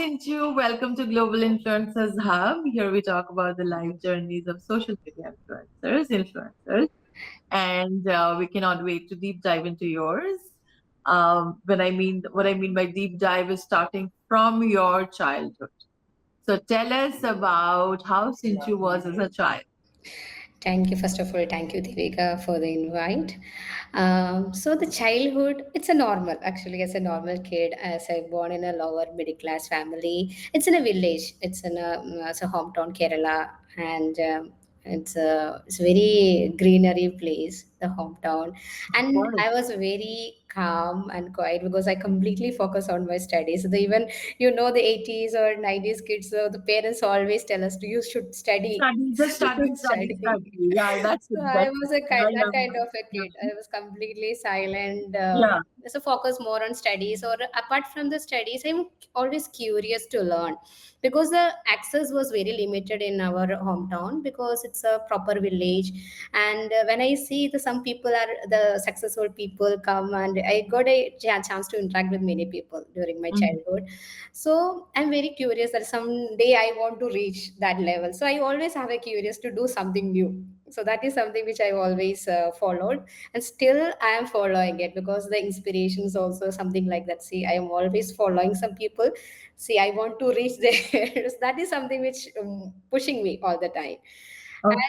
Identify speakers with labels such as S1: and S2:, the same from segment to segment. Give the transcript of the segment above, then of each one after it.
S1: Sinchu. Welcome to Global Influencers Hub. Here we talk about the life journeys of social media influencers, and we cannot wait to deep dive into yours. What I mean by deep dive is starting from your childhood. So tell us about how Sinchu was as a child.
S2: Thank you, first of all. Thank you, Devika, for the invite. So the childhood, it's a normal, actually, as a normal kid, as I born in a lower middle class family. It's in a village. It's a hometown Kerala, and it's a very greenery place, the hometown.
S1: Of
S2: And
S1: course.
S2: I was very calm and quiet because I completely focus on my studies. Even the 80s or 90s kids, the parents always tell us, you should study.
S1: Study, just study, study,
S2: Studying.
S1: study. Yeah, that's it.
S2: So I
S1: That's it.
S2: was a kind,
S1: I
S2: that
S1: love
S2: kind
S1: that.
S2: of a kid. I was completely silent.
S1: Yeah.
S2: So focus more on studies, or apart from the studies, I'm always curious to learn because the access was very limited in our hometown because it's a proper village. And when I see some people are the successful people come, and I got a chance to interact with many people during my
S1: Mhm.
S2: childhood. So I'm very curious that someday I want to reach that level. So I always have a curious to do something new. So that is something which I always followed, and still I am following it because the inspiration is also something like that. See, I am always following some people. See, I want to reach there. So that is something which pushing me all the time.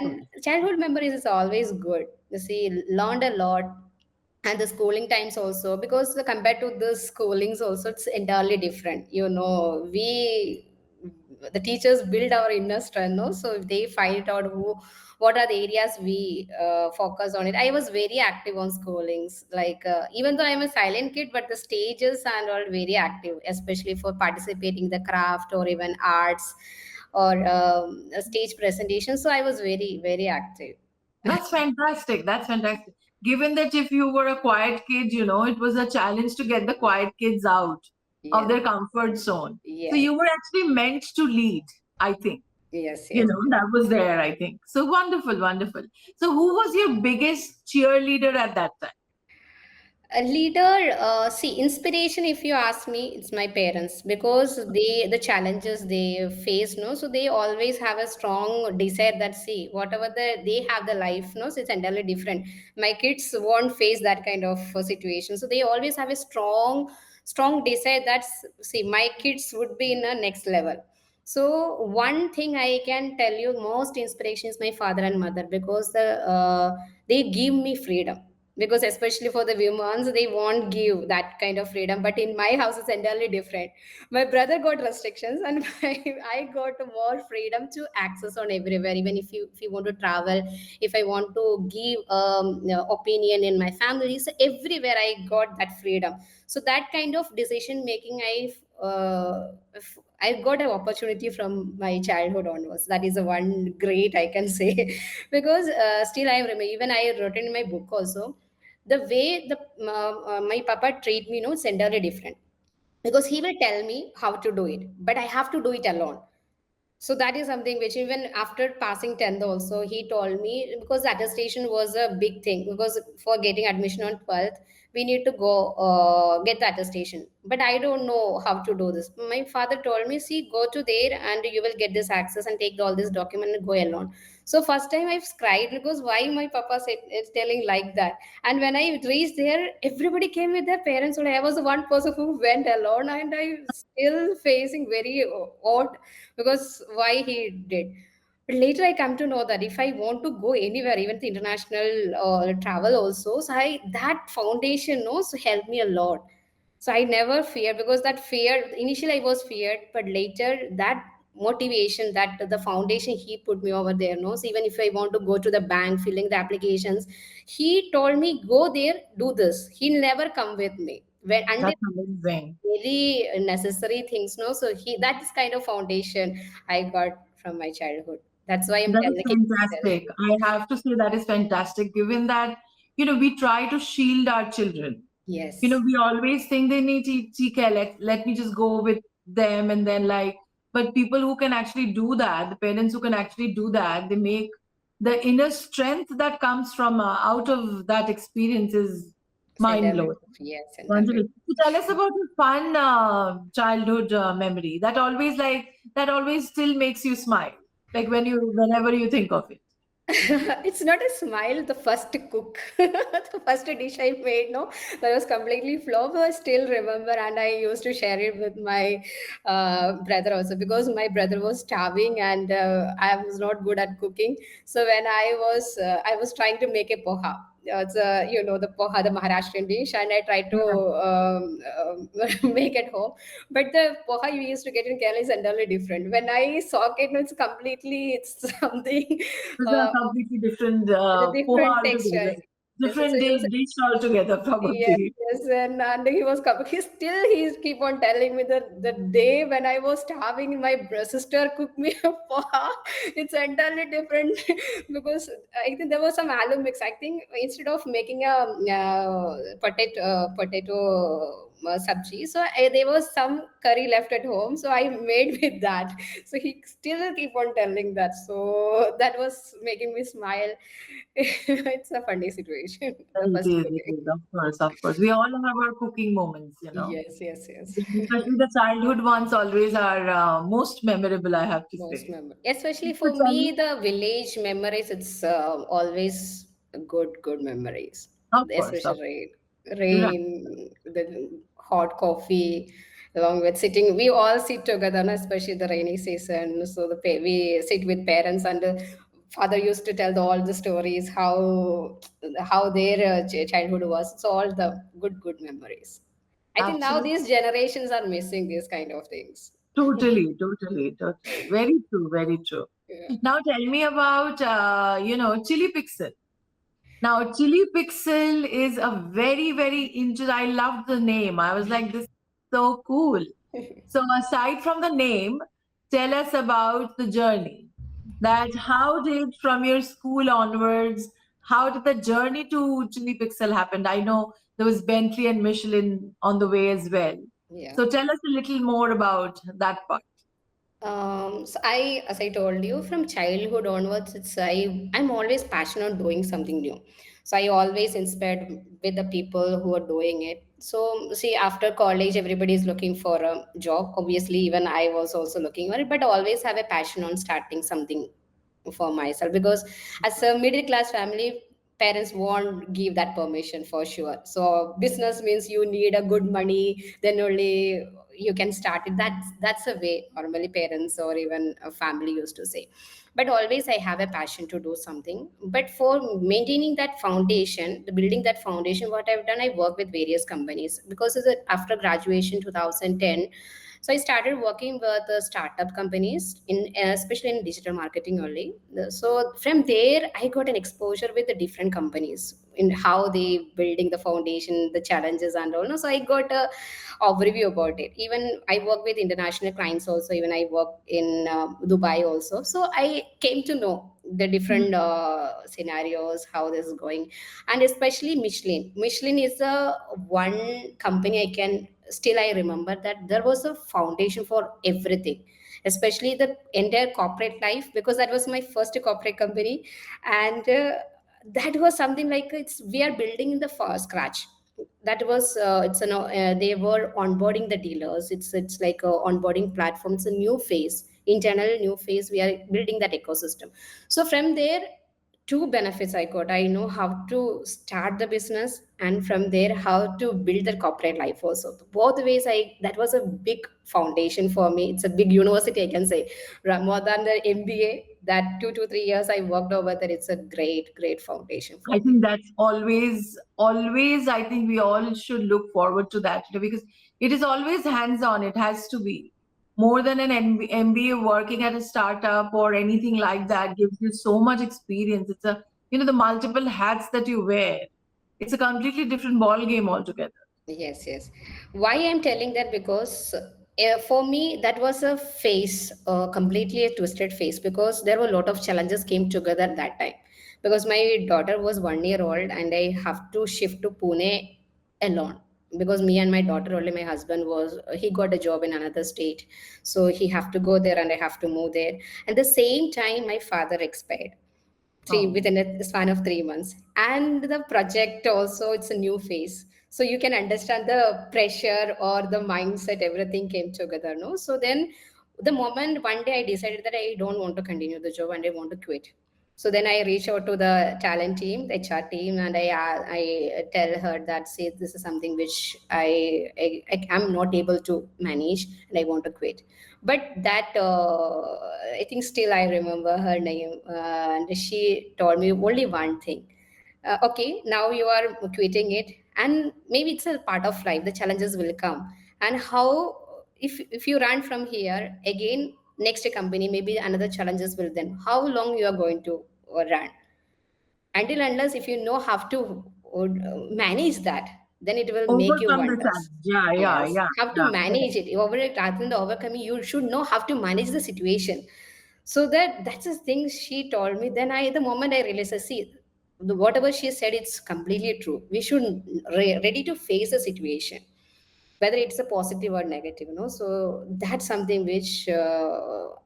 S2: And
S1: Okay.
S2: childhood memories is always good. You see, learned a lot, and the schooling times also, because compared to the schoolings also, it's entirely different. We, the teachers build our inner strength, no? So they find out what are the areas we focus on it. I was very active on schoolings, like even though I'm a silent kid, but the stages and all very active, especially for participating the craft or even arts or a stage presentation. So I was very very active.
S1: That's fantastic. That's fantastic. Given that if you were a quiet kid, it was a challenge to get the quiet kids out of
S2: Yes,
S1: their comfort zone. So
S2: yes,
S1: you were actually meant to lead, I think.
S2: yes, yes.
S1: That was there, I think. So wonderful, wonderful. So who was your biggest cheerleader at that time?
S2: A leader, see, inspiration, if you ask me, it's my parents because the challenges they face, no, so they always have a strong desire that, see, whatever they have the life, no, so it's entirely different. My kids won't face that kind of situation. So they always have a strong desire that, see, my kids would be in a next level. So one thing I can tell you, most inspiration is my father and mother because they give me freedom, because especially for the women they won't give that kind of freedom, but in my house it's entirely different. My brother got restrictions, and I got more freedom to access on everywhere, even if you want to travel, if I want to give opinion in my family, so everywhere I got that freedom. So that kind of decision making, I got an opportunity from my childhood onwards. That is the one great I can say because still I remember, even I wrote in my book also, the way my papa treat me, it's entirely different, because he will tell me how to do it, but I have to do it alone. So that is something which, even after passing 10th also, he told me, because attestation was a big thing, because for getting admission on 12th we need to go get the attestation, but I don't know how to do this. My father told me, see, go to there and you will get this access and take all this document and go alone. So first time I've cried because why my papa said is telling like that. And when I reached there, everybody came with their parents only. I was the one person who went alone, and I still facing very odd, because why he did. But later I come to know that if I want to go anywhere, even the international travel also, so that foundation also helped me a lot. So I never feared, because that fear, initially I was feared, but later that motivation, that the foundation he put me over there, no, so even if I want to go to the bank filling the applications, he told me, go there, do this. He never come with me when, until
S1: That's amazing.
S2: very necessary things, no, so he, that is kind of foundation I got from my childhood. That's why I'm
S1: That is
S2: telling it.
S1: fantastic. I have to say that is fantastic, given that, we try to shield our children.
S2: Yes,
S1: We always think they need to, let me just go with them and then but people who can actually do that, the parents who can actually do that, they make the inner strength that comes from out of that experience is Mind blowing.
S2: Yes, entirely.
S1: Wonderful. So tell us about a fun childhood memory that always that always still makes you smile, like whenever you think of it.
S2: It's not a smile. The first cook, the first dish I made, no, that was completely flop. I still remember, and I used to share it with my brother also because my brother was starving and I was not good at cooking. So when I was trying to make a poha. It's the poha, the Maharashtrian dish, and I tried to
S1: Yeah.
S2: make it home. But the poha you used to get in Kerala is entirely different. When I saw it, no, it's something
S1: It's a
S2: uh,
S1: completely different
S2: the
S1: poha
S2: different texture.
S1: altogether.
S2: Yes, so
S1: Different
S2: he was,
S1: dish altogether,
S2: yes,
S1: probably.
S2: yes, and he's keep on telling me that the day when I was starving, my sister cooked me a poha. It's entirely different because I think there was some aloo mix. I think instead of making a potato sabji, so there was some curry left at home, so I made with that. So he still keep on telling that. So that was making me smile. It's a funny situation. The
S1: It
S2: first
S1: is, it
S2: cooking.
S1: is, of course, of course. We all have our cooking moments.
S2: Yes, yes, yes.
S1: Especially the childhood ones always are most memorable, I have to
S2: Most
S1: say.
S2: memorable. Especially
S1: So
S2: for
S1: tell
S2: me,
S1: me,
S2: the village memories, it's always good memories.
S1: of course, of
S2: Especially
S1: right.
S2: rain, the hot coffee, along with sitting. We all sit together, no? Especially the rainy season. So we sit with parents, and father used to tell all the stories how their childhood was. So all the good memories. I think now
S1: Absolutely.
S2: these generations are missing these kind of things.
S1: Totally, totally, totally. Very true, very true.
S2: Yeah.
S1: Now tell me about, ChilliPixel. Now, ChilliPixel is a very, very I loved the name. I was like, this is so cool. So, aside from the name, tell us about the journey. That how did from your school onwards, how did the journey to ChilliPixel happen? I know there was Bentley and Michelin on the way as well.
S2: Yeah.
S1: So, tell us a little more about that part.
S2: As I told you, from childhood onwards, I'm always passionate on doing something new. So I always inspired with the people who are doing it. So see, after college, everybody is looking for a job. Obviously, even I was also looking for it, but I always have a passion on starting something for myself because as a middle class family, parents won't give that permission for sure. So business means you need a good money, then only you can start it. That's a way normally parents or even a family used to say. But always I have a passion to do something. But for maintaining that foundation, the building that foundation, what I've done, I work with various companies because after graduation 2010, so I started working with the startup companies especially in digital marketing only. So from there, I got an exposure with the different companies in how they building the foundation, the challenges and all. No, so I got a overview about it. Even I work with international clients also. Even I work in Dubai also. So I came to know the different scenarios, how this is going, and especially Michelin. Michelin is a one company I can still I remember that there was a foundation for everything, especially the entire corporate life because that was my first corporate company, and that was something like it's we are building in the first scratch. That was they were onboarding the dealers. It's like a onboarding platform. It's a new phase, internal new phase. We are building that ecosystem. So from there, two benefits I got. I know how to start the business, and from there how to build the corporate life also. Both ways, I that was a big foundation for me. It's a big university, I can say. More than the MBA, that 2 to 3 years I worked over there. It's a great foundation
S1: I
S2: for me.
S1: think that's always, I think we all should look forward to that, because it is always hands on. It has to be more than an MBA. Working at a startup or anything like that gives you so much experience. It's the multiple hats that you wear. It's a completely different ball game altogether.
S2: Yes, yes. Why I'm telling that because for me that was a phase, completely a twisted phase because there were a lot of challenges came together that time. Because my daughter was 1 year old and I have to shift to Pune alone. Because me and my daughter only, my husband was he got a job in another state, so he have to go there and I have to move there. At the same time, my father expired. three
S1: Oh.
S2: within a span of 3 months, and the project also, it's a new phase, so you can understand the pressure or the mindset, everything came together, no? So then the moment one day I decided that I don't want to continue the job and I want to quit. So then I reach out to the talent team, the HR team, and I tell her that, see, this is something which I am not able to manage and I want to quit. But that I think still I remember her name, and she told me only one thing. Okay, now you are quitting it, and maybe it's a part of life. The challenges will come, and how if you run from here again, next company maybe another challenges will, then how long you are going to run, until unless if you know how to manage that, then it will make you
S1: Overcome the
S2: wonders.
S1: challenge. Yeah, yeah,
S2: Yes,
S1: yeah,
S2: have to
S1: yeah. Correct.
S2: manage it over it rather than the overcoming. You should know how to manage the situation. So that's the thing she told me. Then I, the moment I realized, I see whatever she said, it's completely true. We should ready to face the situation, whether it's a positive or negative, so that's something which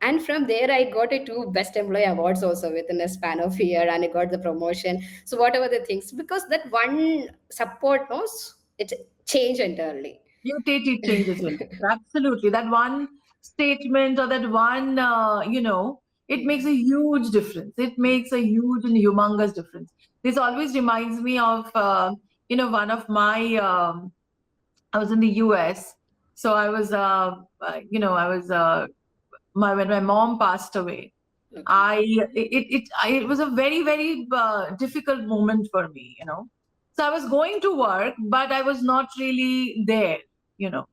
S2: and from there I got a two best employee awards also within a span of a year, and I got the promotion. So whatever the things, because that one support knows it changed entirely.
S1: It changes your life. Absolutely. That one statement or that one, it makes
S2: Yeah.
S1: a huge difference. It makes a huge and humongous difference. This always reminds me of, one of my, I was in the US. So I was, I was, when my mom passed away,
S2: Okay.
S1: it was a very, very difficult moment for me, So I was going to work, but I was not really there, you know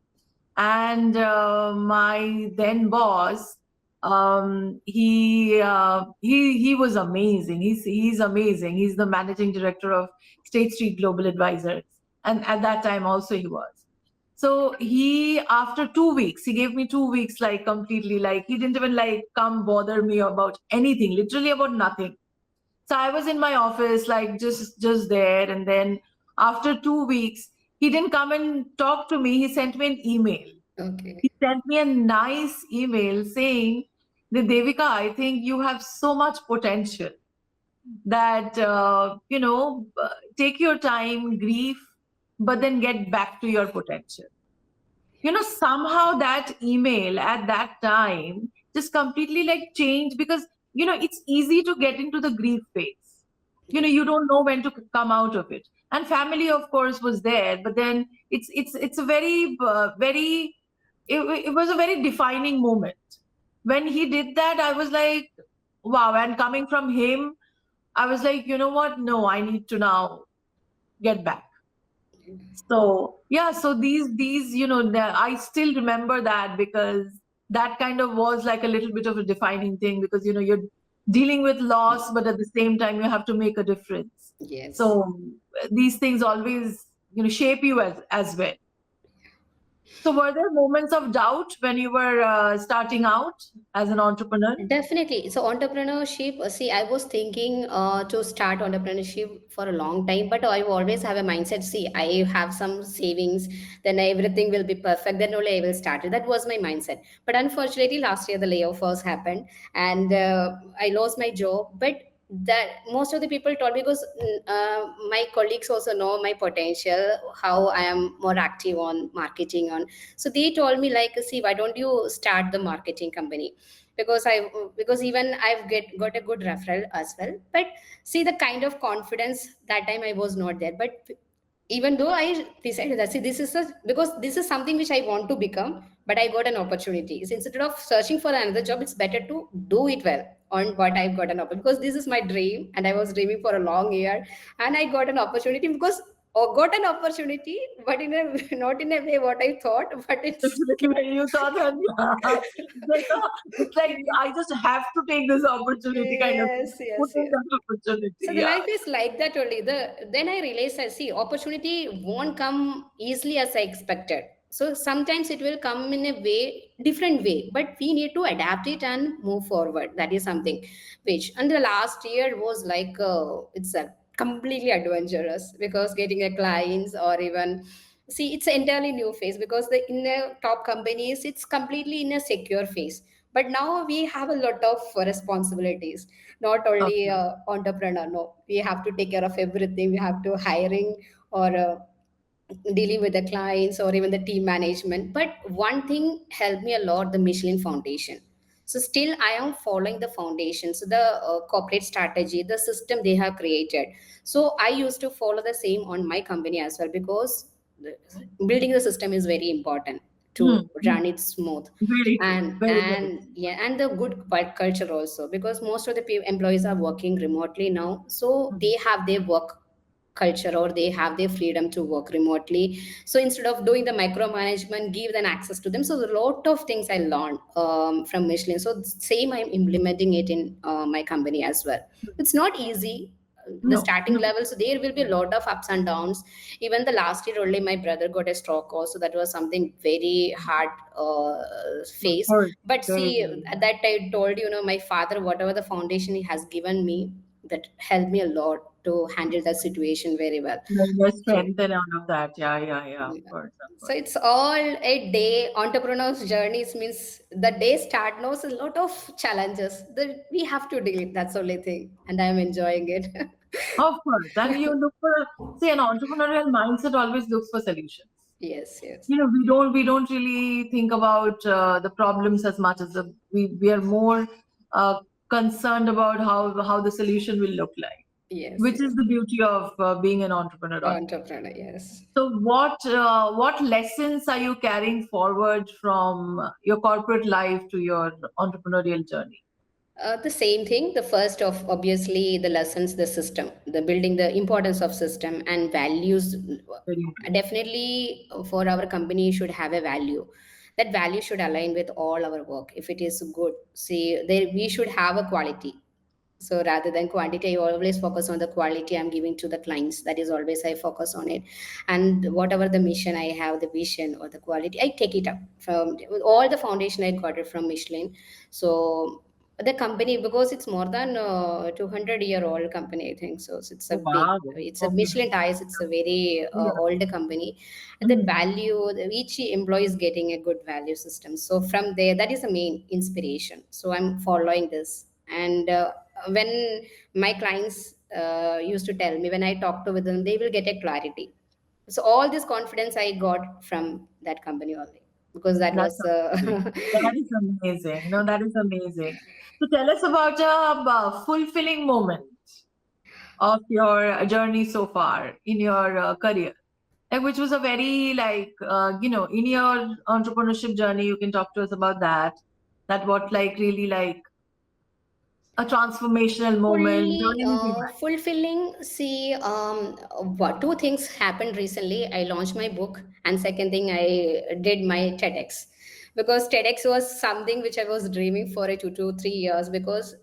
S1: and my then boss, he was amazing. He's amazing. He's the managing director of State Street Global Advisors, and at that time also he was. So he, after 2 weeks, he gave me 2 weeks, like completely, like he didn't even like come bother me about anything, literally about nothing. So I was in my office, like just there, and then after 2 weeks, he didn't come and talk to me. He sent me an email.
S2: Okay.
S1: He sent me a nice email saying that, Devika, I think you have so much potential that take your time, grieve, but then get back to your potential. Somehow that email at that time just completely like changed, because it's easy to get into the grief phase. You don't know when to come out of it, and family of course was there, but then it's a very it was a very defining moment when he did that. I was like, wow. And coming from him, I was like, you know what, no, I need to now get back. So yeah, so these I still remember that, because that kind of was like a little bit of a defining thing, because you're dealing with loss, but at the same time you have to make a difference.
S2: Yes.
S1: So these things always shape you as well. So were there moments of doubt when you were starting out as an entrepreneur?
S2: Definitely. So entrepreneurship, see, I was thinking to start entrepreneurship for a long time, but I always have a mindset. See, I have some savings, then everything will be perfect. Then only I will start it. That was my mindset. But unfortunately, last year the layoff was happened, and I lost my job. But that most of the people told me, because my colleagues also know my potential, how I am more active on marketing on. So they told me like, see, why don't you start the marketing company? Because even I've got a good referral as well. But see, the kind of confidence that time I was not there. But even though I decided that, see, this is because this is something which I want to become, but I got an opportunity. So instead of searching for another job, it's better to do it well on what I've got an opportunity, because this is my dream and I was dreaming for a long year, and I got an opportunity because got an opportunity, but in a not in a way what I thought, but it's
S1: Definitely, when you thought that, it's like I just have to take this opportunity, kind of thing.
S2: yes,
S1: Put
S2: yes,
S1: in
S2: yes.
S1: that
S2: So
S1: opportunity.
S2: the
S1: Yeah.
S2: life is like that only. Then I realized, I see opportunity won't come easily as I expected. So sometimes it will come in a way, different way, but we need to adapt it and move forward. That is something which, and the last year was like it's a completely adventurous, because getting a clients or even, see, it's an entirely new phase, because the in the top companies it's completely in a secure phase. But now we have a lot of responsibilities. Not only
S1: Okay.
S2: entrepreneur, no, we have to take care of everything. We have to hiring or dealing with the clients or even the team management. But one thing helped me a lot, the Michelin Foundation. So still I am following the foundation. So the corporate strategy, the system they have created. So I used to follow the same on my company as well, because building the system is very important
S1: Hmm.
S2: to
S1: Hmm.
S2: run it smooth.
S1: Very true.
S2: and
S1: Very, very
S2: and yeah, and the good work culture also, because most of the employees are working remotely now, so
S1: true.
S2: they have their work culture, or they have their freedom to work remotely. So instead of doing the micromanagement, give them access to them. So a lot of things I learned from Michelin. So same, I'm implementing it in my company as well. It's not easy, the
S1: No,
S2: starting
S1: no.
S2: level, so there will be a lot of ups and downs. Even the last year only my brother got a stroke also, that was something very hard
S1: Of
S2: phase.
S1: course.
S2: But
S1: Very,
S2: see,
S1: very.
S2: that I told you, my father, whatever the foundation he has given me, that helped me a lot to handle that situation very well.
S1: The
S2: So
S1: strength and all of that. Yeah, yeah, yeah. Of
S2: yeah.
S1: course, of
S2: So
S1: course.
S2: it's all a day. Entrepreneur's journeys means the day start knows a lot of challenges that we have to deal with. That's the only thing, and I'm enjoying it.
S1: Of course. And you look for, see, an entrepreneurial mindset always looks for solutions.
S2: Yes, yes,
S1: We don't really think about the problems as much as we are more uh, concerned about how the solution will look like,
S2: yes,
S1: which is
S2: yes.
S1: the beauty of being an entrepreneur always.
S2: Entrepreneur, yes.
S1: So what lessons are you carrying forward from your corporate life to your entrepreneurial journey?
S2: The same thing. The first of obviously the lessons, the system, the building, the importance of system and values.
S1: Very important.
S2: Definitely, for our company should have a value. That value should align with all our work. If it is good, see, there we should have a quality. So rather than quantity, I always focus on the quality I'm giving to the clients. That is always I focus on it. And whatever the mission I have, the vision or the quality, I take it up from all the foundation. I got it from Michelin. So the company, because it's more than 200-year-old company, I think so. So it's a big,
S1: Wow.
S2: it's a
S1: Okay.
S2: Michelin tires, it's a very
S1: Yeah.
S2: old company. And that
S1: Mm.
S2: value, each employee is getting a good value system. So from there, that is the main inspiration. So I'm following this. And when my clients used to tell me, when I talk to with them, they will get a clarity. So all this confidence I got from that company only, because that
S1: That's
S2: was
S1: amazing. That is amazing. No, that is amazing. So tell us about a fulfilling moment of your journey so far in your career, like which was a very in your entrepreneurship journey. You can talk to us about that. That what like really like a transformational moment or
S2: fully
S1: anything like.
S2: fulfilling. See, what two things happened recently. I launched my book, and second thing, I did my TEDx, because TEDx was something which I was dreaming for a 2 to 3 years. Because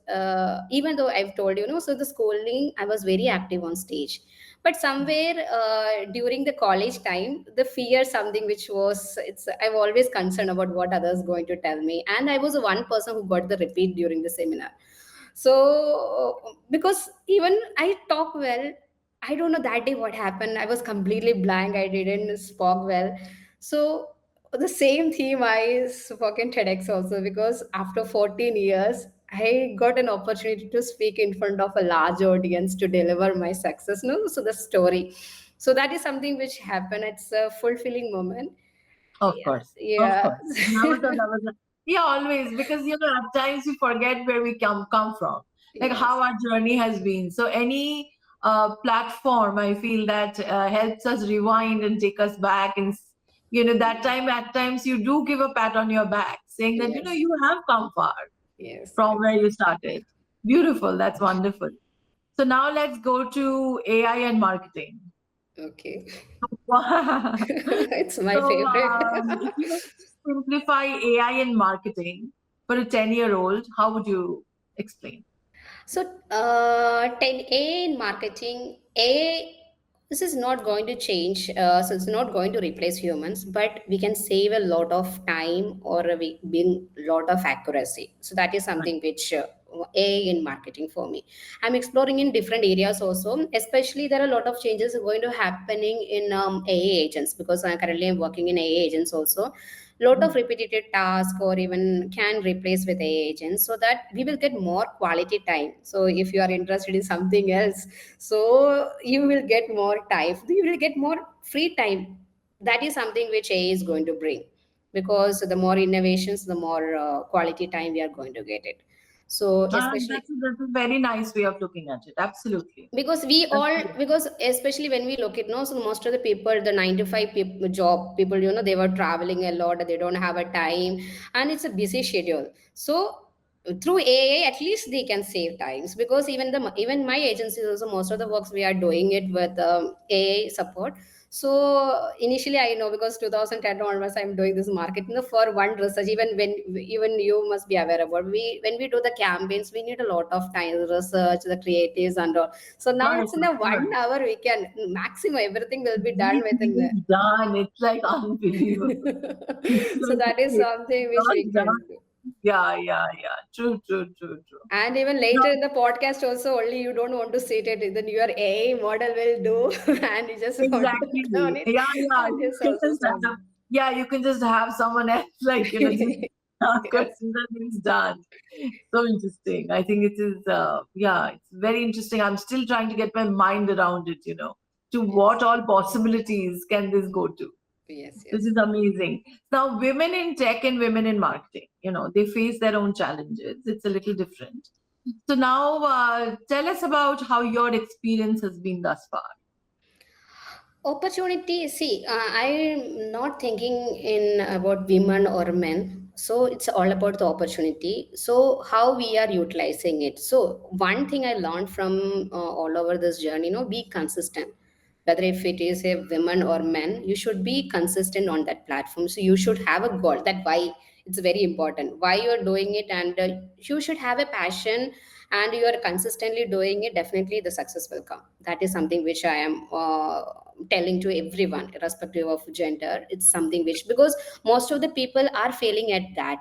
S2: even though I've told you, so the schooling, I was very active on stage. But somewhere during the college time, the fear, something which was, it's, I'm always concerned about what others going to tell me. And I was the one person who got the repeat during the seminar. So because even I talk well, I don't know that day what happened. I was completely blank. I didn't spoke well. So the same theme I spoke in TEDx also, because after 14 years, I got an opportunity to speak in front of a large audience to deliver my success. No, so the story. So that is something which happened. It's a fulfilling moment.
S1: Of
S2: Yeah,
S1: course, of
S2: yeah,
S1: course. Yeah, always, because at times we forget where we come from, like
S2: yes,
S1: how our journey has been. So any platform, I feel that helps us rewind and take us back, and that time at times you do give a pat on your back, saying that
S2: yes,
S1: you have come far
S2: yes,
S1: from
S2: yes.
S1: where you started. Beautiful, that's wonderful. So now let's go to AI and marketing.
S2: Okay.
S1: Wow.
S2: It's my
S1: So,
S2: favorite.
S1: if you were to simplify AI in marketing for a 10-year-old, how would you explain?
S2: So, 10A in marketing, A, this is not going to change. So, it's not going to replace humans, but we can save a lot of time, or we bring a lot of accuracy. So, that is
S1: Right.
S2: something which AI in marketing for me. I'm exploring in different areas also. Especially, there are a lot of changes going to happening in AI agents, because I currently am working in AI agents also. Lot of repetitive tasks or even can replace with AI agents, so that we will get more quality time. So if you are interested in something else, so you will get more time. You will get more free time. That is something which AI is going to bring, because the more innovations, the more quality time we are going to get it. So especially,
S1: That's a very nice way of looking at it. Absolutely.
S2: because we all,
S1: Absolutely.
S2: because especially when we look at, no, so most of the people, the 9 to 5 people, job people, they were traveling a lot, they don't have a time, and it's a busy schedule. So through AI, at least they can save times, because even my agency also, most of the works we are doing it with AI support. So initially, I know, because 2010 onwards I'm doing this marketing for one research. Even you must be aware about, we when we do the campaigns, we need a lot of time, research, the creatives and all. So now
S1: Right,
S2: it's in
S1: of
S2: a
S1: course.
S2: 1 hour we can maximum everything will be done within the.
S1: Everything is done. It's like unbelievable. It's
S2: So
S1: like,
S2: that is
S1: okay,
S2: something
S1: it's
S2: which
S1: all
S2: we
S1: done.
S2: can do.
S1: Yeah, yeah, yeah. True, true, true, true.
S2: And even
S1: No,
S2: later in the podcast also, only you don't want to sit it, then your AI model will do, and you just want to turn
S1: exactly.
S2: it,
S1: Yeah, yeah.
S2: and
S1: You
S2: this
S1: can
S2: also
S1: just
S2: sounds.
S1: yeah, you can just have someone else, like, just ask
S2: Yes.
S1: questions and it's done. So interesting. I think it is, yeah, it's very interesting. I'm still trying to get my mind around it, to
S2: Yes.
S1: what all possibilities can this go to.
S2: Yes.
S1: This
S2: Yes.
S1: is amazing. Now, women in tech and women in marketing, they face their own challenges. It's a little different. So now, tell us about how your experience has been thus far.
S2: Opportunity, see, I'm not thinking in about women or men, so it's all about the opportunity, so how we are utilizing it. So one thing I learned from all over this journey, be consistent. Whether if it is a woman or men, you should be consistent on that platform. So you should have a goal, that why. It's very important why you are doing it, and you should have a passion, and you are consistently doing it, definitely the success will come. That is something which I am telling to everyone, irrespective of gender. It's something which, because most of the people are failing at that.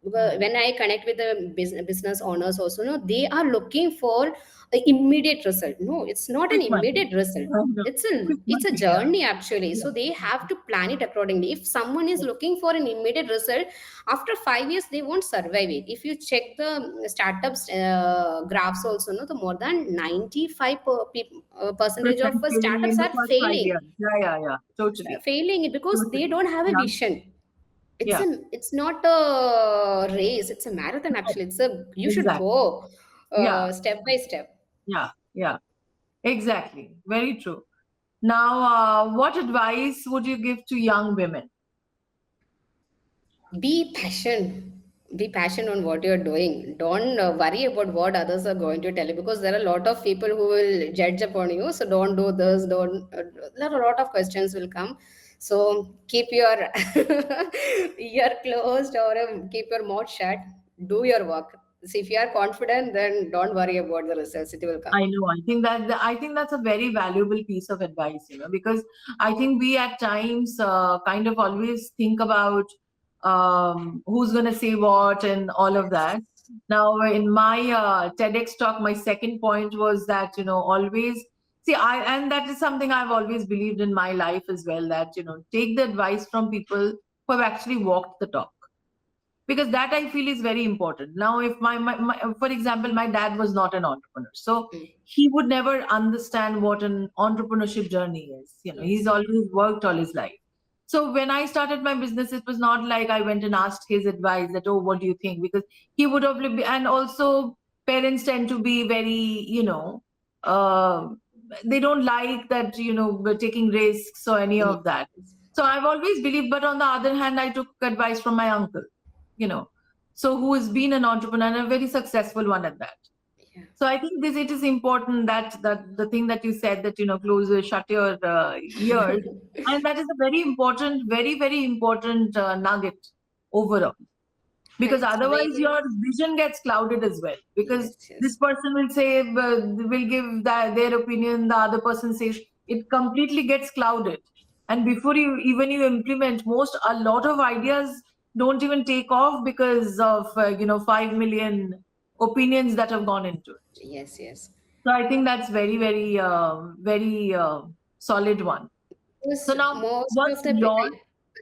S2: Because
S1: Hmm.
S2: when I connect with the business owners also, no, they are looking for an immediate result. No, it's not an
S1: Quick money.
S2: immediate result.
S1: Oh, no.
S2: it's a
S1: Quick
S2: it's a
S1: money, yeah.
S2: journey actually,
S1: Yeah.
S2: so they have to plan it accordingly. If someone is
S1: Yeah.
S2: looking for an immediate result, after 5 years they won't survive it. If you check the startups graphs also, no, the more than 95 percentage of
S1: Percent failing in
S2: startups
S1: the
S2: are
S1: first 5 years.
S2: failing.
S1: Yeah, yeah, yeah. Totally.
S2: Failing it because they
S1: Totally.
S2: don't have a
S1: Yeah.
S2: vision. it's
S1: Yeah.
S2: a it's not a race, it's a marathon
S1: No,
S2: actually. It's a, you should
S1: exactly.
S2: go
S1: Yeah.
S2: step by step.
S1: Yeah. Yeah. Exactly. Very true. Now, what advice would you give to young women?
S2: Be passionate on what you're doing. Don't worry about what others are going to tell you, because there are a lot of people who will judge upon you. So don't do this, don't there are a lot of questions will come. So keep your ear closed, or keep your mouth shut. Do your work. So if you are confident, then don't worry about the results, it will come.
S1: I know. I think that's a very valuable piece of advice, because I think we at times kind of always think about who's going to say what and all of that. Now, in my TEDx talk, my second point was that always see and that is something I've always believed in my life as well, that take the advice from people who have actually walked the talk, because that I feel is very important. Now, if my for example, my dad was not an entrepreneur, so
S2: Mm.
S1: he would never understand what an entrepreneurship journey is. He's
S2: Yes.
S1: always worked all his life. So when I started my business, it was not like I went and asked his advice that, oh, what do you think? Because he would have, and also parents tend to be very, uh, they don't like that, taking risks or any
S2: Yes.
S1: of that. So I've always believed, but on the other hand, I took advice from my uncle, you know, so who has been an entrepreneur and a very successful one at that.
S2: Yeah.
S1: So I think this it is important that the thing that you said, that close shut your ears, and that is a very important, very very important nugget overall, because
S2: It's
S1: otherwise
S2: very.
S1: your vision gets clouded as well, because
S2: Yes.
S1: this
S2: Yes.
S1: person will say, will give their opinion, the other person says, it completely gets clouded, and before you implement, a lot of ideas don't even take off because of 5 million opinions that have gone into it.
S2: Yes, yes.
S1: So I think that's very solid one. So
S2: Because
S1: now,
S2: most
S1: what's
S2: of the
S1: your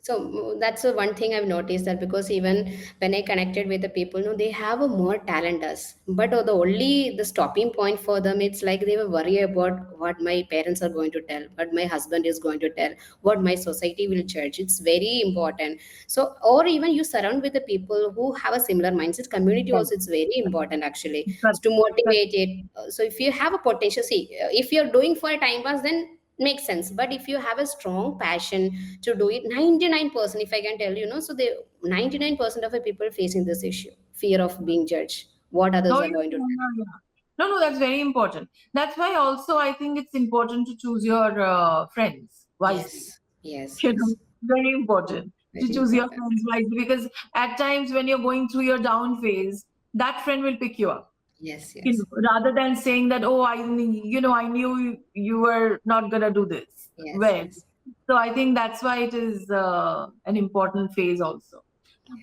S2: so that's the one thing I've noticed, that because even when I connected with the people, no, they have a more talent us, but the stopping point for them, it's like they were worried about what my parents are going to tell, what my husband is going to tell, what my society will judge. It's very important. So, or even you surround with the people who have a similar mindset. Community
S1: right,
S2: also, it's very important actually,
S1: correct,
S2: to
S1: correct.
S2: motivate it. So if you have a potential, see, if you're doing for a time pass, then makes sense. But if you have a strong passion to do it, 99%, if I can tell you, so the 99% of the people facing this issue, fear of being judged, what others
S1: No,
S2: are
S1: yeah,
S2: going to
S1: yeah,
S2: do.
S1: yeah, yeah. No, no, that's very important. That's why also I think it's important to choose your friends wisely.
S2: Yes, yes,
S1: You know,
S2: yes.
S1: very important to
S2: Very
S1: choose your
S2: important.
S1: friends wisely, because at times when you're going through your down phase, that friend will pick you up.
S2: Yes,
S1: You
S2: yes,
S1: know, rather than saying that, oh, I knew you were not gonna do this.
S2: yes,
S1: Well,
S2: yes.
S1: so I think that's why it is an important phase also.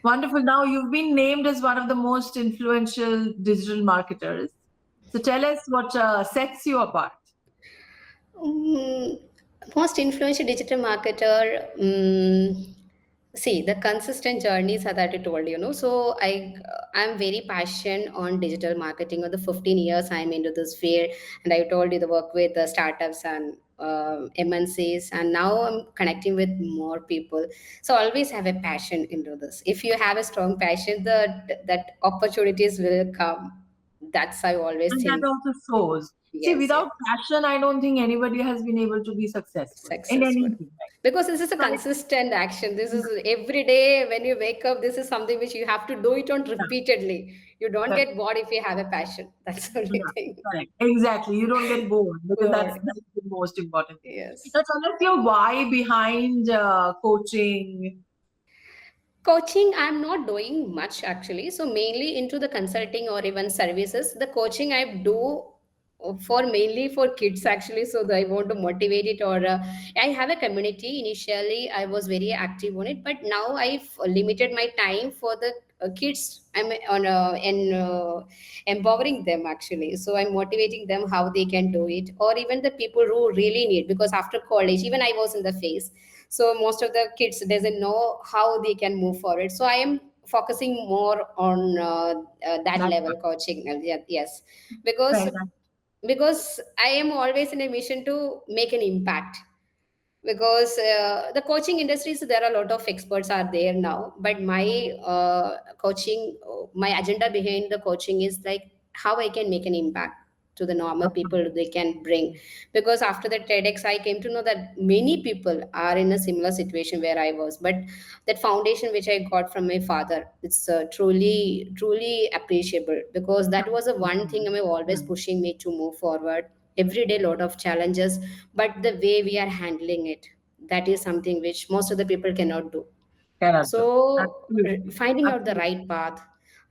S1: Wonderful. Now you've been named as one of the most influential digital marketers. So tell us what sets you apart.
S2: Mm, Most influential digital marketer. See, the consistent journeys that I told you know. So I'm very passionate on digital marketing. Of the 15 years I'm into this field, and I told you the work with the startups and MNCs, and now I'm connecting with more people. So always have a passion into this. If you have a strong passion, that opportunities will come. That's I always
S1: And that
S2: think.
S1: also shows. See,
S2: Yes, yes.
S1: without passion, I don't think anybody has been able to be successful in
S2: Successful,
S1: anything. Right?
S2: because this is a
S1: So
S2: consistent action. This is
S1: yeah,
S2: every day when you wake up, this is something which you have to do it on
S1: yeah,
S2: repeatedly. You don't
S1: correct,
S2: get bored if you have a passion. That's the only
S1: yeah,
S2: thing.
S1: correct. Exactly. You don't get bored, because
S2: Bored.
S1: that's the most important thing.
S2: Yes.
S1: Now tell us your why behind coaching.
S2: Coaching, I'm not doing much actually. So mainly into the consulting or even services. The coaching I do for mainly for kids actually. So that I want to motivate it, or I have a community. Initially, I was very active on it, but now I've limited my time for the kids. I'm on and empowering them actually. So I'm motivating them how they can do it, or even the people who really need, because after college, even I was in the phase, so most of the kids doesn't know how they can move forward. So I am focusing more on that
S1: That
S2: level coaching. Yeah, yes, because
S1: right, right.
S2: I am always in a mission to make an impact, because the coaching industries, there are a lot of experts are there now, but my agenda behind the coaching is like how I can make an impact to the normal people they can bring. Because after the TEDx, I came to know that many people are in a similar situation where I was, but that foundation which I got from my father, it's truly appreciable, because that was the one thing I'm always
S1: Right.
S2: pushing me to move forward. Every day lot of challenges, but the way we are handling it, that is something which most of the people cannot do.
S1: Cannot do.
S2: So
S1: Absolutely.
S2: finding out the
S1: Absolutely.
S2: right path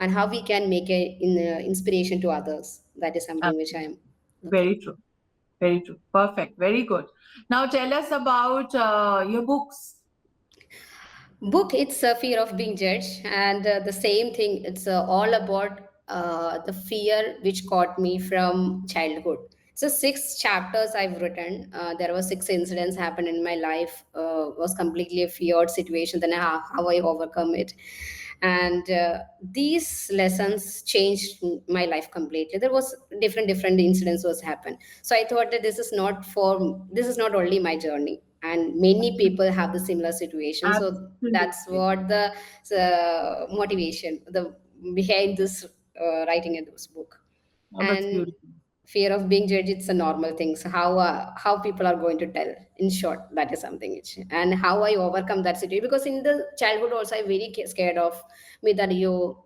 S2: and how we can make inspiration to others, that is something which I
S1: Absolutely.
S2: am looking.
S1: Very true. Very true. Perfect. Very good. Now tell us about your books.
S2: Book, it's a fear of being judged, and the same thing, it's all about the fear which caught me from childhood. So 6 chapters I've written. There were 6 incidents happened in my life, was completely a feared situation, then how I overcome it. And these lessons changed my life completely. There was different incidents was happened, so I thought that this is not only my journey, and many people have the similar situation. So that's
S1: Absolutely.
S2: what the motivation the behind this writing in this book.
S1: Oh, that's
S2: And
S1: beautiful.
S2: fear of being judged, it's a normal thing. So how people are going to tell, in short, that is something which, and how I overcome that situation, because in the childhood also I very scared of me, that you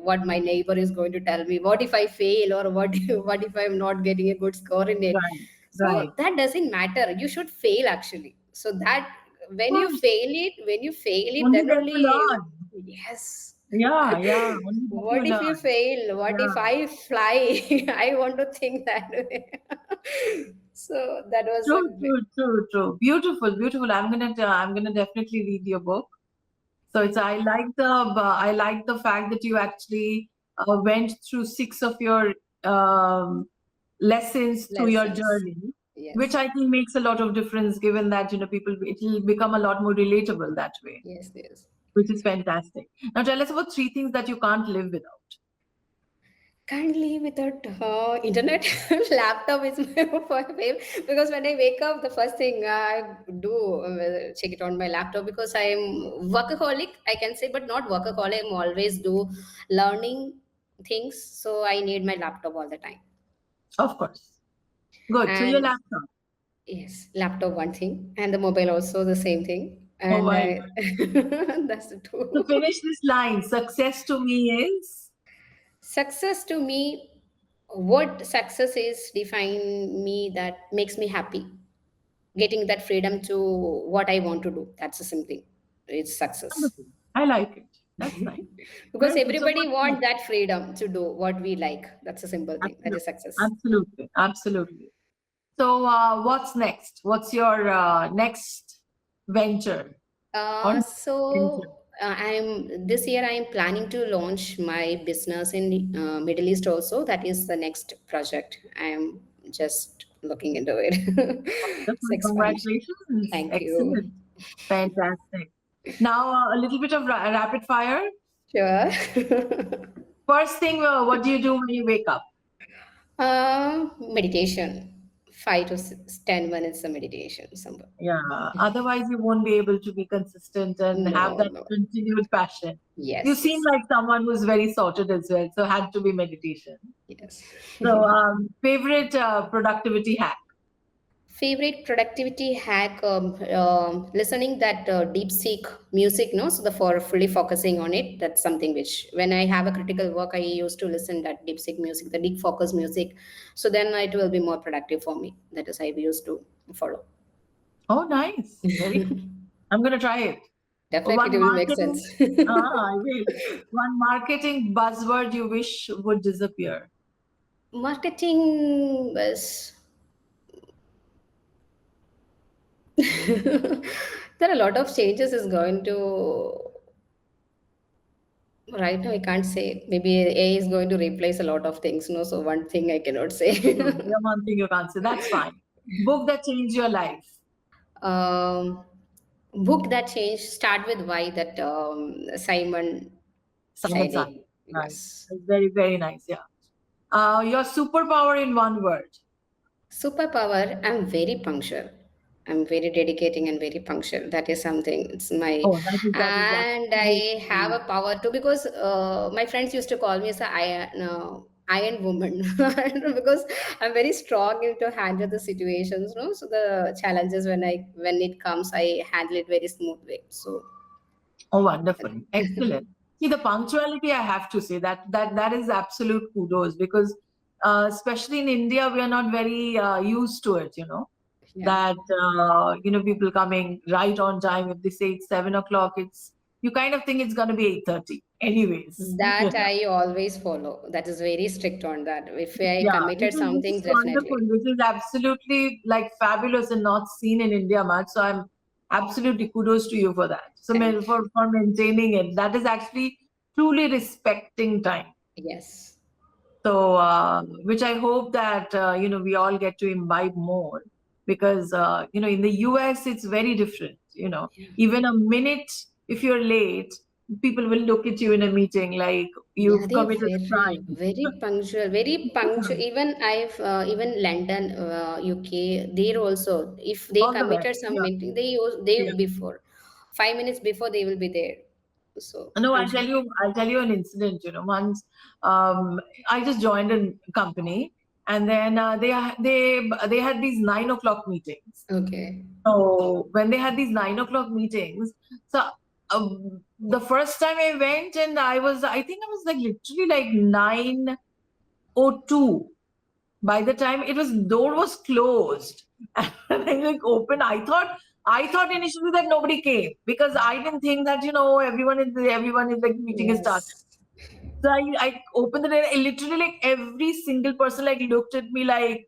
S2: what my neighbor is going to tell me, what if I fail, or what if I'm not getting a good score in it.
S1: Right.
S2: So
S1: Right.
S2: that doesn't matter, you should fail actually. So that
S1: Course.
S2: when you fail it,
S1: Only
S2: then
S1: then you
S2: only,
S1: learn.
S2: yes.
S1: Yeah. Yeah. Only then you
S2: What if you
S1: learn.
S2: fail? What if
S1: Yeah.
S2: I fly? I want to think that way. So that was a
S1: True. True. True. True. Beautiful. Beautiful. I'm gonna definitely read your book. So it's I like the fact that you actually went through 6 of your lessons through your
S2: Lessons.
S1: journey, which
S2: Yes.
S1: I think makes a lot of difference, given that, people, it will become a lot more relatable that way,
S2: Yes. Yes.
S1: which is fantastic. Now tell us about 3 things that you can't live without.
S2: Can't live without internet. Laptop is my fave because when I wake up, the first thing I do check it on my laptop because I'm workaholic, I can say, but not workaholic. I'm always do learning things, so I need my laptop all the time.
S1: Of course. Good. So your
S2: And
S1: laptop.
S2: yes, laptop one thing, and the mobile also the same thing.
S1: Oh
S2: And
S1: my
S2: I,
S1: God.
S2: that's the
S1: To
S2: two.
S1: finish this line, success to me is.
S2: Success to me, what success is define me that makes me happy. Getting that freedom to what I want to do. That's the same thing. It's success.
S1: Wonderful. I like it. That's nice.
S2: Because
S1: Very good. So
S2: everybody
S1: what's
S2: want
S1: next?
S2: that freedom to do what we like. That's a simple thing. That
S1: Absolutely.
S2: is success.
S1: Absolutely. Absolutely. So what's next? What's your next venture or venture?
S2: I'm this year I am planning to launch my business in Middle East also. That is the next project. I am just looking into it. It's
S1: Wonderful.
S2: expansion.
S1: Congratulations.
S2: Thank you.
S1: Excellent. Fantastic. Now, a little bit of rapid fire.
S2: Sure.
S1: First thing, what do you do when you wake up?
S2: Meditation. 5 to 10 minutes of meditation. Somewhere.
S1: Yeah. Otherwise, you won't be able to be consistent and have
S2: No,
S1: that
S2: no.
S1: continued passion. You
S2: Yes,
S1: seem
S2: yes,
S1: like someone who's very sorted as well, so had to be meditation.
S2: yes.
S1: So, favorite productivity hack?
S2: Favorite productivity hack, listening that deep seek music, no? So the for fully focusing on it, that's something which when I have a critical work, I used to listen that deep seek music, the deep focus music. So then it will be more productive for me. That is I used to follow.
S1: Oh, nice. Very cool. I'm going to try it.
S2: Definitely,
S1: One
S2: it will make
S1: marketing,
S2: sense.
S1: I will. One marketing buzzword you wish would disappear.
S2: Marketing was there are a lot of changes is going to right now I can't say maybe AI is going to replace a lot of things, no, so one thing I cannot say.
S1: Absolutely. Yeah, one thing you can't say. That's fine. Book that changed your life.
S2: um, book that changed start with why that Simon
S1: Simon
S2: Sinek.
S1: Sinek. Right.
S2: Yes.
S1: That's very, very nice. Yeah. Your superpower in one word.
S2: Superpower, I'm very punctual. I'm very dedicating and very punctual. That is something. It's my,
S1: Oh, that is
S2: and I have
S1: absolutely.
S2: a power too because my friends used to call me as a iron woman because I'm very strong to handle the situations. No, so the challenges when it comes, I handle it very smooth way. So
S1: Oh, wonderful. Excellent. See, the punctuality, I have to say that is absolute kudos, because especially in India, we are not very used to it,
S2: yeah.
S1: that, people coming right on time. If they say it's 7 o'clock, you kind of think it's going to be 8:30 anyways.
S2: That I always follow. That is very strict on that. If I
S1: Yeah,
S2: committed
S1: which
S2: something,
S1: is wonderful,
S2: definitely.
S1: which is absolutely like fabulous and not seen in India much. So I'm absolutely kudos to you for that. So
S2: Thank you.
S1: for maintaining it, that is actually truly respecting time.
S2: Yes.
S1: So which I hope that we all get to imbibe more, because in the US it's very different. Even a minute if you're late, people will look at you in a meeting like
S2: Yeah,
S1: you've
S2: they're
S1: committed a
S2: very,
S1: crime.
S2: very punctual, very punctual. Even I've, even London, UK, they're also, if they
S1: All the best.
S2: committed some
S1: Yeah.
S2: meeting, they
S1: Yeah.
S2: before, 5 minutes before they will be there. So
S1: No,
S2: punctual.
S1: I'll tell you an incident. Once I just joined a company, and then they had these 9 o'clock meetings.
S2: Okay.
S1: So when they had these 9 o'clock meetings, so the first time I went, and I think I was like literally like 9:02. By the time it was door was closed and then like open, I thought initially that nobody came, because I didn't think that everyone is like meeting is started.
S2: Yes.
S1: So I opened the door. Literally, like every single person like looked at me like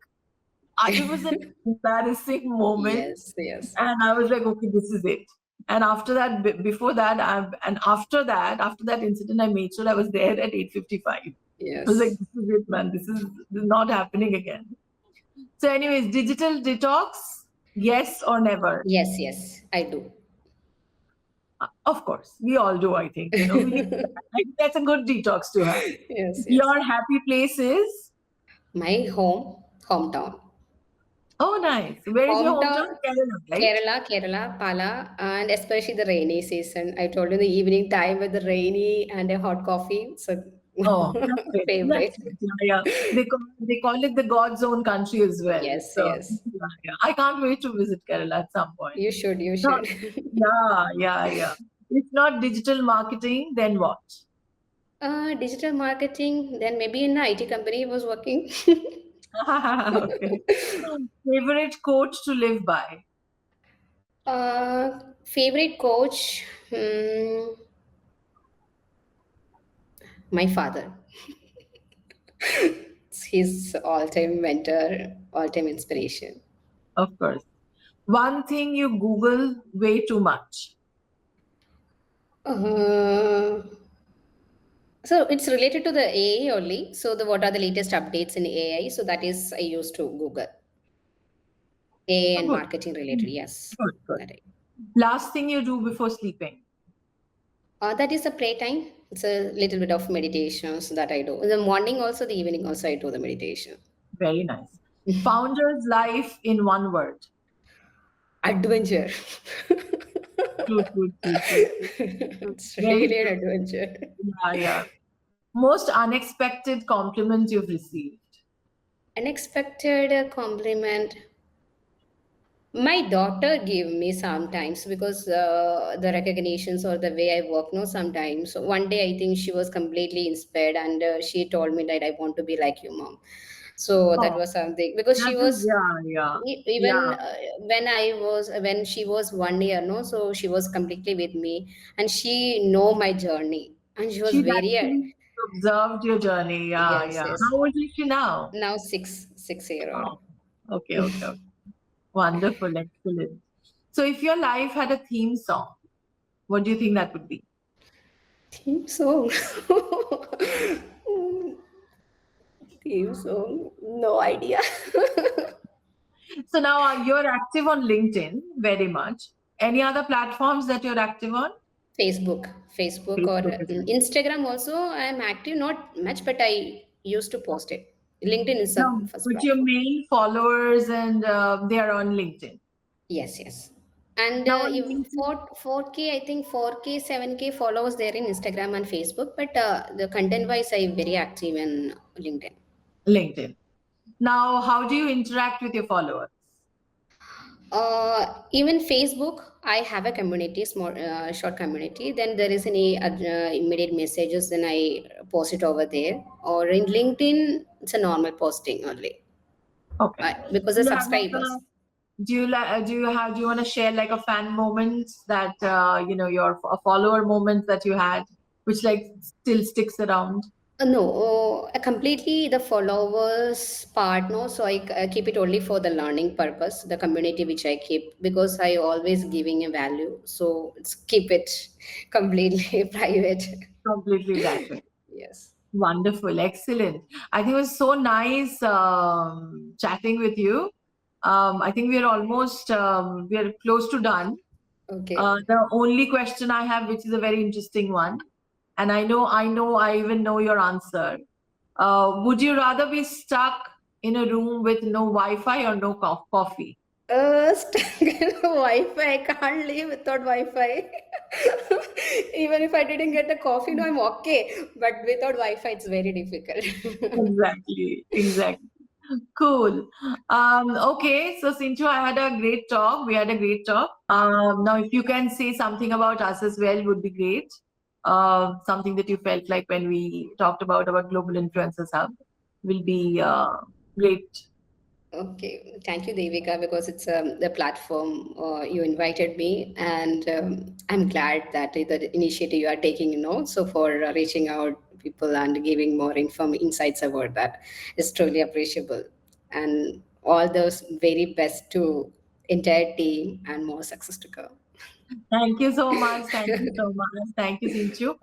S1: it was an embarrassing moment,
S2: Yes, yes.
S1: and I was like, okay, this is it. And after that, before that, and after that incident, I made sure I was there at 8:55. I was like,
S2: Yes.
S1: this is it, man. This is not happening again. So, anyways, digital detox, yes or never?
S2: Yes, yes, I do.
S1: Of course, we all do. I think we need that. I think that's a good detox to have.
S2: Yes, yes.
S1: Your happy place is,
S2: My hometown.
S1: oh, nice. Where is your hometown?
S2: Hometown,
S1: Kerala, right?
S2: Kerala, Pala, and especially the rainy season. I told you the evening time with the rainy and a hot coffee. So
S1: Oh, that's great. That's
S2: favorite.
S1: great. Yeah, yeah. They call it the God's own country as well.
S2: Yes,
S1: So
S2: yes.
S1: yeah. I can't wait to visit Kerala at some point.
S2: You should, you
S1: No,
S2: should.
S1: yeah. If not digital marketing, then what?
S2: Digital marketing, then maybe in an IT company was working.
S1: Okay. Favorite quote to live by?
S2: Favorite coach? My father. He's all-time mentor, all-time inspiration.
S1: Of course. One thing you Google way too much.
S2: Uh, so it's related to the AI only. So the what are the latest updates in AI? So that is I used to Google AI
S1: Oh,
S2: and
S1: good.
S2: marketing related. Yes,
S1: Good.
S2: that
S1: Last thing you do before sleeping.
S2: that is a playtime. It's a little bit of meditations that I do in the morning. Also, the evening also I do the meditation.
S1: Very nice. Founder's life in one word.
S2: Adventure.
S1: True.
S2: It's
S1: Very
S2: really an
S1: true.
S2: adventure.
S1: Yeah. Most unexpected compliment you've received.
S2: Unexpected compliment. My daughter give me sometimes because the recognitions or the way I work no sometimes. So one day I think she was completely inspired and she told me that I want to be like you, mom. So that
S1: Oh,
S2: was something because
S1: that
S2: she
S1: is,
S2: was even
S1: yeah.
S2: when she was 1 year no, so she was completely with me and she know my journey and she was
S1: She's
S2: very
S1: actually observed your journey.
S2: yes,
S1: Yeah.
S2: yes.
S1: How old is she now?
S2: Now 6 year old.
S1: Oh, okay. Wonderful, excellent. So, if your life had a theme song, what do you think that would be?
S2: Theme song. Theme song. No idea.
S1: So now you're active on LinkedIn very much. Any other platforms that you're active on?
S2: Facebook or
S1: Facebook as well.
S2: Instagram also. I am active, not much, but I used to post it. LinkedIn is the
S1: No,
S2: first
S1: but your
S2: platform.
S1: main followers and they are on LinkedIn.
S2: Yes, yes. And
S1: Now on
S2: you
S1: LinkedIn,
S2: 4K, I think 4K, 7K followers there in Instagram and Facebook, but the content wise, I'm very active in LinkedIn.
S1: LinkedIn. Now, how do you interact with your followers?
S2: Even Facebook, I have a community, small, short community. Then there is any immediate messages, then I post it over there. Or in LinkedIn, it's a normal posting only
S1: Okay.
S2: because
S1: Do
S2: the
S1: you have like
S2: subscribers.
S1: do you want to share like a fan moment that your a follower moment that you had, which like still sticks around?
S2: No, completely the followers part, no. So I keep it only for the learning purpose, the community which I keep because I always giving a value. So it's keep it completely private.
S1: Completely private.
S2: Yes.
S1: Wonderful, excellent. I think it was so nice chatting with you. I think we're close to done.
S2: Okay.
S1: The only question I have, which is a very interesting one, and I even know your answer. Would you rather be stuck in a room with no Wi-Fi or no coffee?
S2: Stuck in Wi-Fi. I can't live without Wi-Fi. Even if I didn't get the coffee, no, I'm okay. But without Wi-Fi, it's very difficult.
S1: Exactly. Cool. Okay, so Sinchu, I had a great talk. We had a great talk. Now, if you can say something about us as well, would be great. Something that you felt like when we talked about our Global Influencers Hub will be great.
S2: Okay, thank you, Devika, because it's the platform you invited me, and I'm glad that the initiative you are taking, so for reaching out people and giving more insights about that is truly appreciable, and all those very best to entire team and more success to come.
S1: Thank you so much. Thank you so much. Thank you, Sinchu.